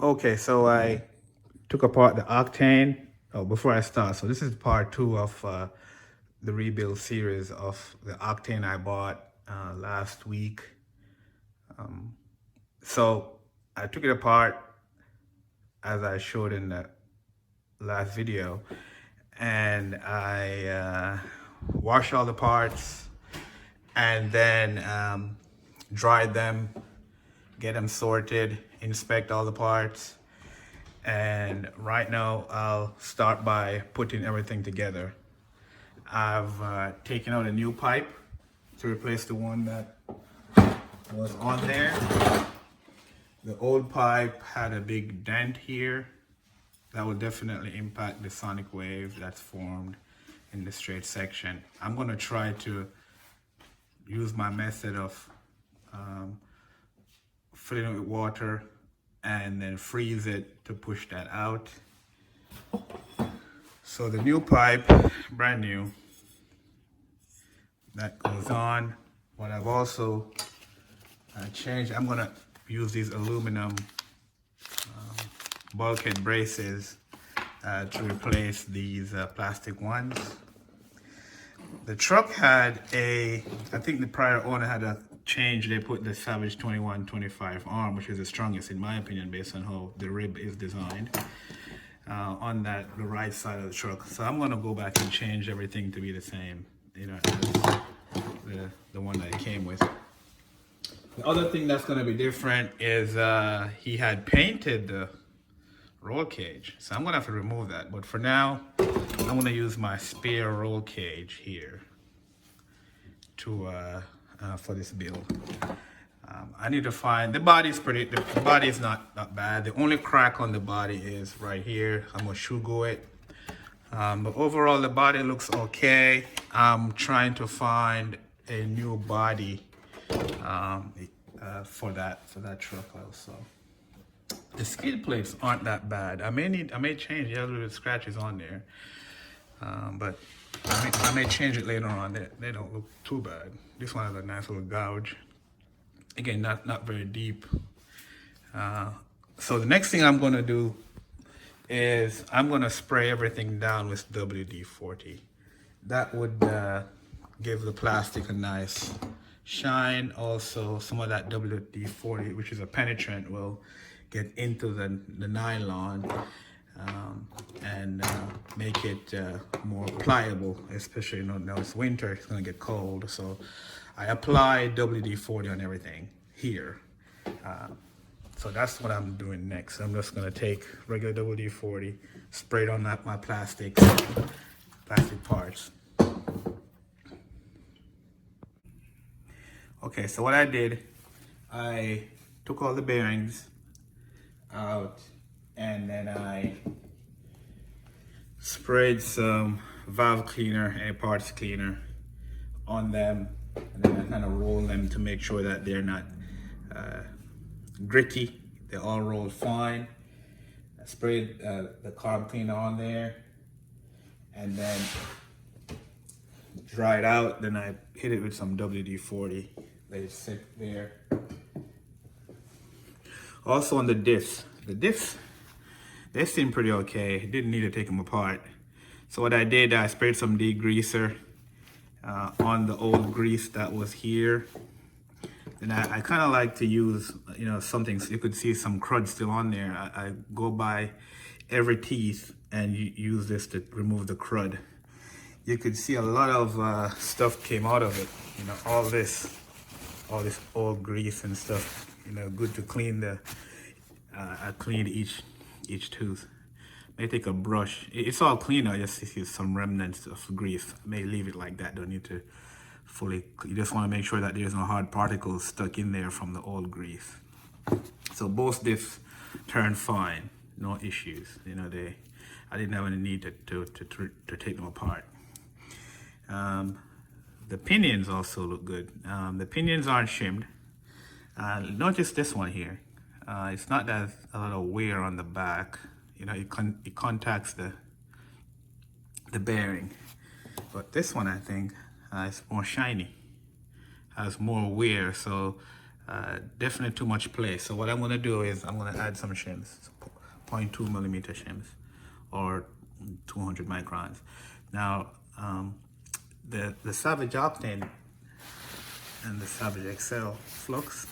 Okay, so I took apart the Octane. Oh, before I start, so this is part two of the rebuild series of the Octane I bought last week. So I took it apart as I showed in the last video, and I washed all the parts and then dried them, get them sorted, inspect all the parts. And right now I'll start by putting everything together. I've taken out a new pipe to replace the one that was on there. The old pipe had a big dent here that will definitely impact the sonic wave that's formed in the straight section. I'm going to try to use my method of filling it with water and then freeze it to push that out. So the new pipe, brand new, that goes on. What I've also changed, I'm gonna use these aluminum bulkhead braces to replace these plastic ones. The truck had I think the prior owner had a change. They put the Savage 2125 arm, which is the strongest in my opinion based on how the rib is designed, on the right side of the truck. So I'm gonna go back and change everything to be the same, as the one that it came with. The other thing that's gonna be different is he had painted the roll cage, so I'm gonna have to remove that. But for now, I'm gonna use my spare roll cage here to for this build. I need to find the body's the body is not bad. The only crack on the body is right here. I'm gonna shugo it. But overall, the body looks okay. I'm trying to find a new body for that truck also. The skid plates aren't that bad. I may change the other scratches on there, but I may change it later on. They don't look too bad. This one has a nice little gouge. Again, not very deep. So the next thing I'm gonna do is I'm gonna spray everything down with WD-40. That would give the plastic a nice shine. Also, some of that WD-40, which is a penetrant, will get into the nylon and make it more pliable, especially now it's winter, it's gonna get cold. So I apply WD-40 on everything here. So that's what I'm doing next. I'm just gonna take regular WD-40, spray it on my plastic parts. Okay, so what I did, I took all the bearings out and then I sprayed some valve cleaner and parts cleaner on them, and then I kind of roll them to make sure that they're not gritty. They all rolled fine. I sprayed the carb cleaner on there and then dried out. Then I hit it with some WD-40. Let it sit there. Also on the diffs, they seem pretty okay. Didn't need to take them apart. So what I did, I sprayed some degreaser on the old grease that was here. And I kind of like to use, something so you could see some crud still on there. I go by every teeth and use this to remove the crud. You could see a lot of stuff came out of it. All this old grease and stuff. Good to clean I cleaned each tooth. May take a brush. It's all clean. I just see some remnants of grease. I may leave it like that. Don't need to fully. You just want to make sure that there's no hard particles stuck in there from the old grease. So both diffs turned fine. No issues. I didn't have any need to take them apart. The pinions also look good. The pinions aren't shimmed. Notice this one here. It's not that a lot of wear on the back. It contacts the bearing. But this one, I think, is more shiny, has more wear. So definitely too much play. So what I'm gonna do is I'm gonna add some shims, 0.2 millimeter shims, or 200 microns. Now, the Savage Octane and the Savage XL Flux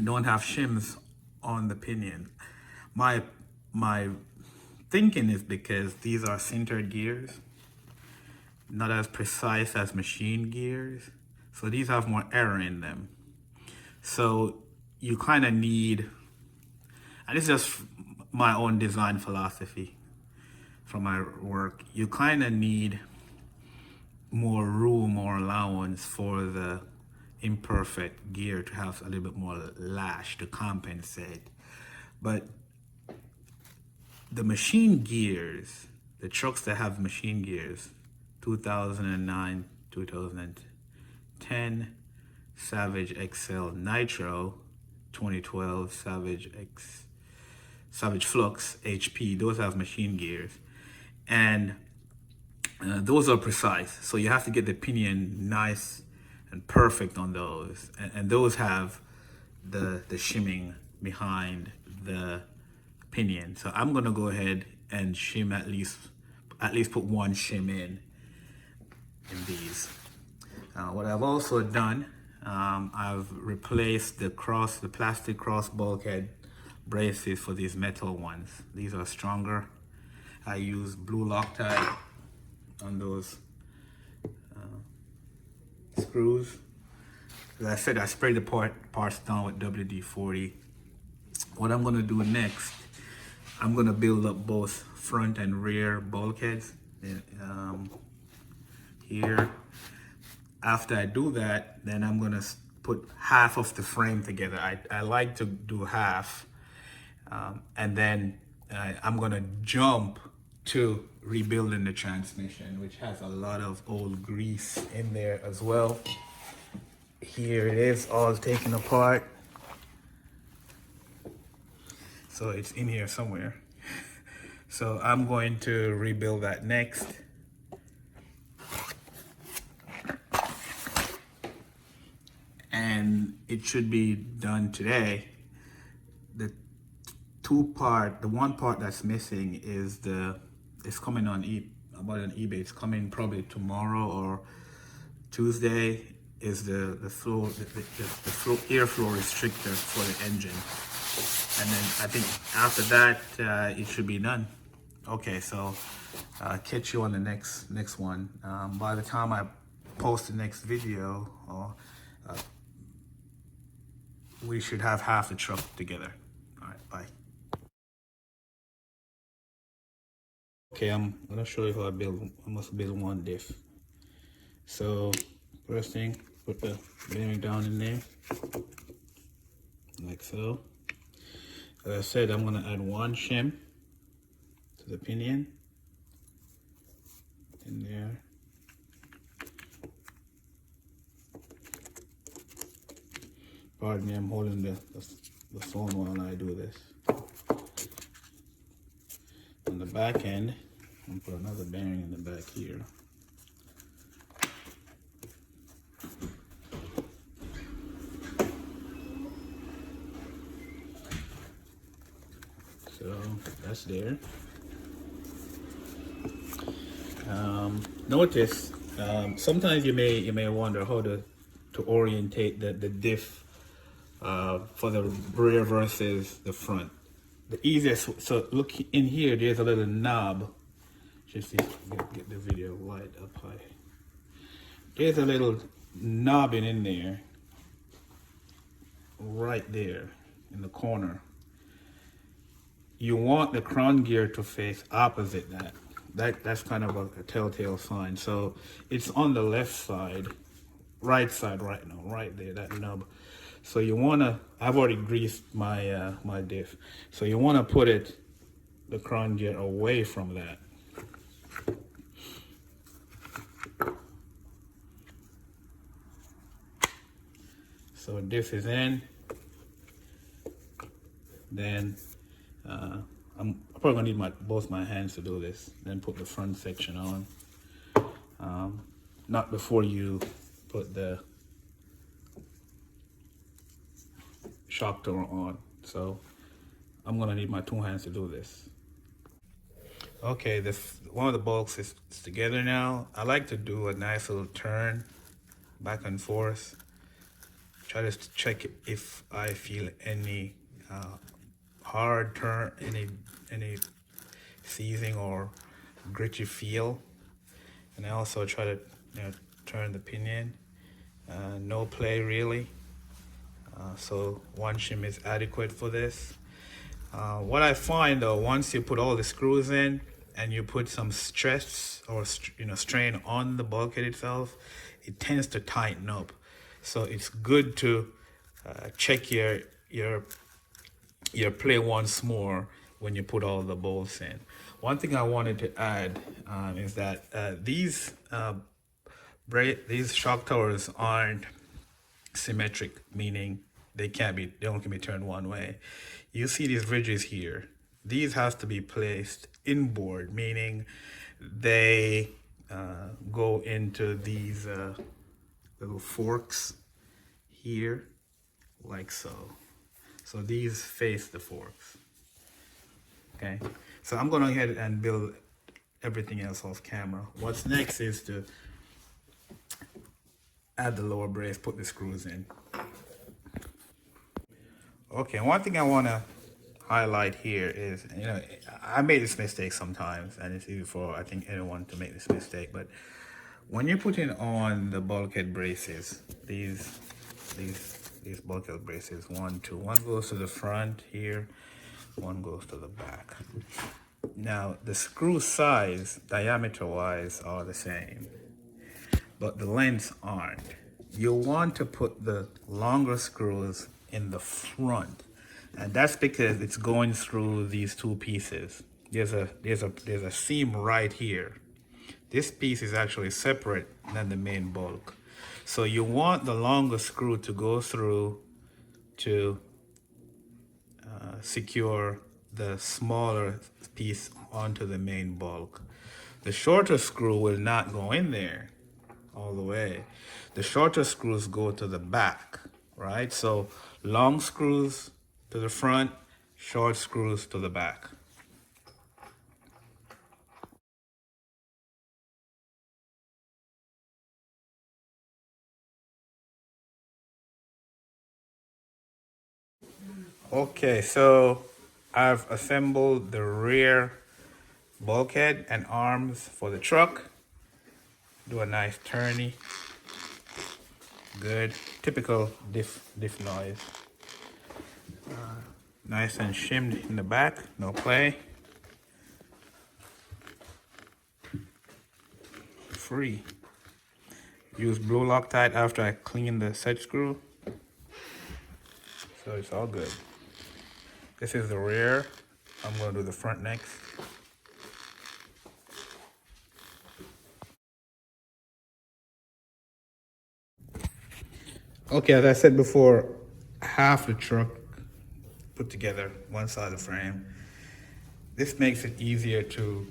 don't have shims on the pinion. My thinking is because these are sintered gears, not as precise as machine gears, so these have more error in them. So you kind of need, and it's just my own design philosophy from my work, you kind of need more room or allowance for the imperfect gear to have a little bit more lash to compensate. But the machine gears, the trucks that have machine gears, 2009, 2010 Savage XL Nitro, 2012 Savage Flux HP, those have machine gears, and those are precise, so you have to get the pinion nice and perfect on those, and those have the shimming behind the pinion. So I'm gonna go ahead and shim at least put one shim in these. What I've also done, I've replaced the plastic cross bulkhead braces for these metal ones. These are stronger. I use blue Loctite on those screws. As I said, I sprayed the parts down with WD-40. What I'm gonna do next, I'm gonna build up both front and rear bulkheads here. After I do that, then I'm gonna put half of the frame together. I like to do half, and then I'm gonna jump to rebuilding the transmission, which has a lot of old grease in there as well. Here it is, all taken apart. So it's in here somewhere. So I'm going to rebuild that next. And it should be done today. The one part that's missing is it's coming on eBay. It's coming probably tomorrow or Tuesday. Is the airflow restrictor for the engine, and then I think after that it should be done. Okay, so catch you on the next one. By the time I post the next video, we should have half the truck together. All right, bye. Okay, I'm gonna show you how I must build one diff. So first thing, put the bearing down in there, like so. As I said, I'm gonna add one shim to the pinion in there. Pardon me, I'm holding the phone while I do this. On the back end, I'm gonna put another bearing in the back here. So that's there. Notice sometimes you may wonder how to orientate the diff for the rear versus the front. The easiest, so look in here, there's a little knob. Just see, get the video wide up high. There's a little knob in there, right there in the corner. You want the crown gear to face opposite that's kind of a telltale sign. So it's on the left side, right side right now, right there, that nub. So you wanna, I've already greased my my diff. So you wanna put the crown gear away from that. So diff is in. Then I'm probably gonna need both my hands to do this. Then put the front section on. Not before you put the shock tower on. So I'm gonna need my two hands to do this. Okay, this one of the bolts is together now. I like to do a nice little turn back and forth. Try to check if I feel any hard turn, any seizing or gritty feel. And I also try to turn the pinion. No play really. So one shim is adequate for this. What I find though, once you put all the screws in and you put some stress or strain on the bulkhead itself, it tends to tighten up. So it's good to check your play once more when you put all the bolts in. One thing I wanted to add is that these shock towers aren't symmetric, meaning they only can be turned one way. You see these ridges here. These have to be placed inboard, meaning they go into these little forks here, like so. So these face the forks. Okay, so I'm gonna go ahead and build everything else off camera. What's next is to add the lower brace, put the screws in. Okay, one thing I want to highlight here is, I made this mistake sometimes, and it's easy for, I think, anyone to make this mistake, but when you're putting on the bulkhead braces, these bulkhead braces, one goes to the front here, one goes to the back. Now, the screw size, diameter-wise, are the same, but the lengths aren't. You'll want to put the longer screws in the front, and that's because it's going through these two pieces. There's a seam right here. This piece is actually separate than the main bulk, so you want the longer screw to go through to secure the smaller piece onto the main bulk. The shorter screw will not go in there all the way. The shorter screws go to the back, right? So long screws to the front, short screws to the back. Okay, so I've assembled the rear bulkhead and arms for the truck. Do a nice turny. Good, typical diff noise. Nice and shimmed in the back, no play. Free. Use blue Loctite after I clean the set screw, so it's all good. This is the rear. I'm gonna do the front next. Okay, as I said before, half the truck put together, one side of the frame. This makes it easier to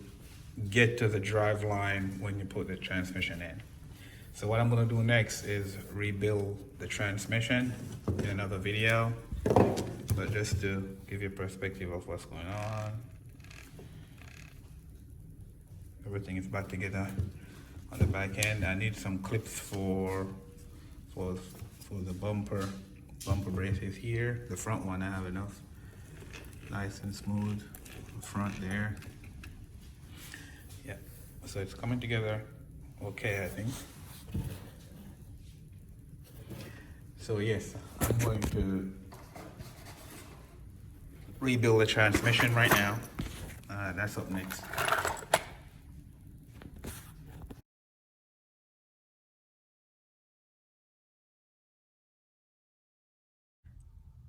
get to the drive line when you put the transmission in. So what I'm gonna do next is rebuild the transmission in another video, but just to give you a perspective of what's going on. Everything is back together on the back end. I need some clips for the bumper braces here. The front one I have enough. Nice and smooth front there. Yeah, so it's coming together okay, I think. So yes, I'm going to rebuild the transmission right now. That's up next.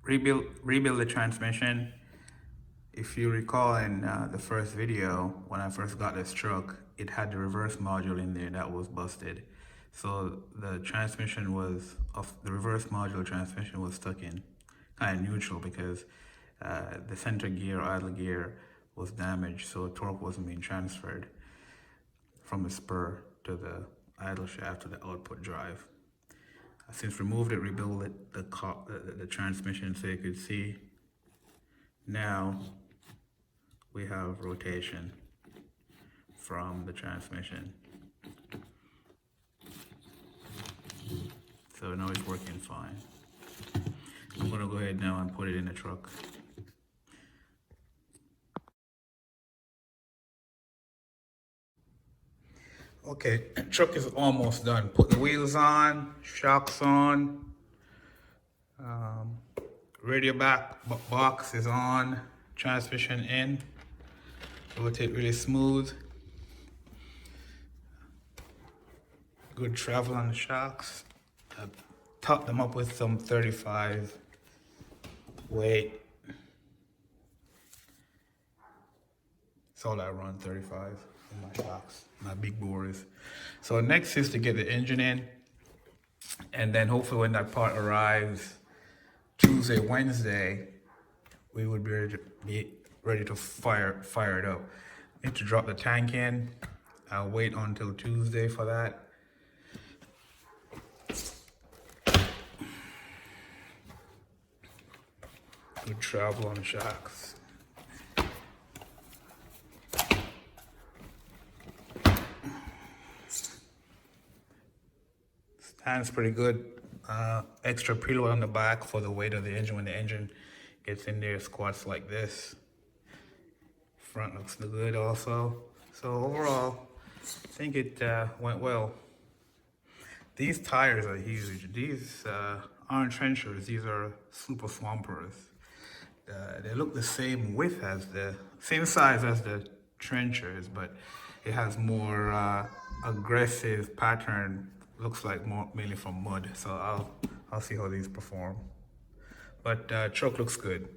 Rebuild the transmission. If you recall in the first video, when I first got this truck, it had the reverse module in there that was busted. So the transmission was, the reverse module transmission was stuck in kind of neutral because the center gear, idle gear was damaged, so torque wasn't being transferred from the spur to the idle shaft to the output drive. Since removed it, rebuild it, the transmission, so you could see now we have rotation from the transmission. So now it's working fine. I'm gonna go ahead now and put it in the truck. Okay, truck is almost done. Put the wheels on, shocks on, radio box is on, transmission in. Rotate really smooth. Good travel on the shocks. Top them up with some 35 weight. That's all I run, 35 in my shocks, my big bores. So next is to get the engine in, and then hopefully when that part arrives Tuesday, Wednesday, we would be ready to fire it up. Need to drop the tank in. I'll wait until Tuesday for that. Good travel on the shocks. Stands pretty good. Extra preload on the back for the weight of the engine. When the engine gets in there, squats like this. Front looks good also. So overall, I think it went well. These tires are huge. These aren't trenchers. These are super swampers. They look the same width as same size as the trenchers, but it has more aggressive pattern. Looks like mainly from mud. So I'll see how these perform. But truck looks good.